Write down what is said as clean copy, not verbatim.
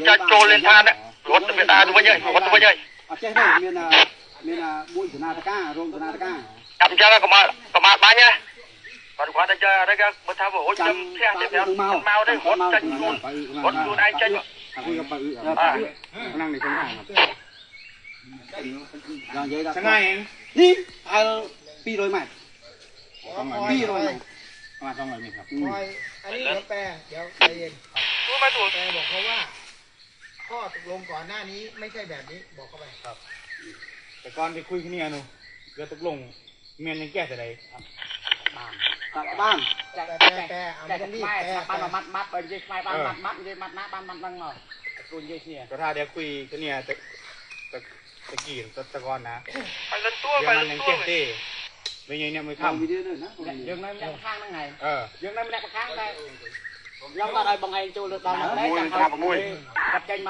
cho trôi lên than đấy rốt từ ta đúng vậy rốt đúng vậy chết đây miền bụi của na ta rôm của na ta chậm cho có mà ba nhá còn qua đây cho đây cái một thao bổ châm xe tiếp theo mau đấy rốt chân luôn ai chân năng này không phải chẳng ai anh đi pi rồi mày pi rồi mày มาต้องอะไรครับ อันนี้เดี๋ยวแปลเดี๋ยวใจเย็นแปลบอกเขาว่าข้อตกลงก่อนหน้านี้ไม่ใช่แบบนี้บอกเขาไปครับ แต่ก่อนที่คุยกันเนี่ยหนูเกิดตกลงเมียนยังแก้แต่ใด บ้าน แปลเอาไม่ต้องรีบแปล บ้านมัดไปยิงไปบ้านมัดยิงมัดนะบ้านมัดนั่งเนาะรุนยิงเนี่ย ก็ถ้าเดี๋ยวคุยกันเนี่ยตะกี้ตะกอนนะ ไปเล่นตัว เดี๋ ไป ยวมัน เล่ ยั น ง ตัว เก้ไม่ยังเนี่ยไม่ทำ dương này đang khang đang ngày ยัง dương này đang khang đây dương này bằng ngày chu được đòn này đấy cặp tranh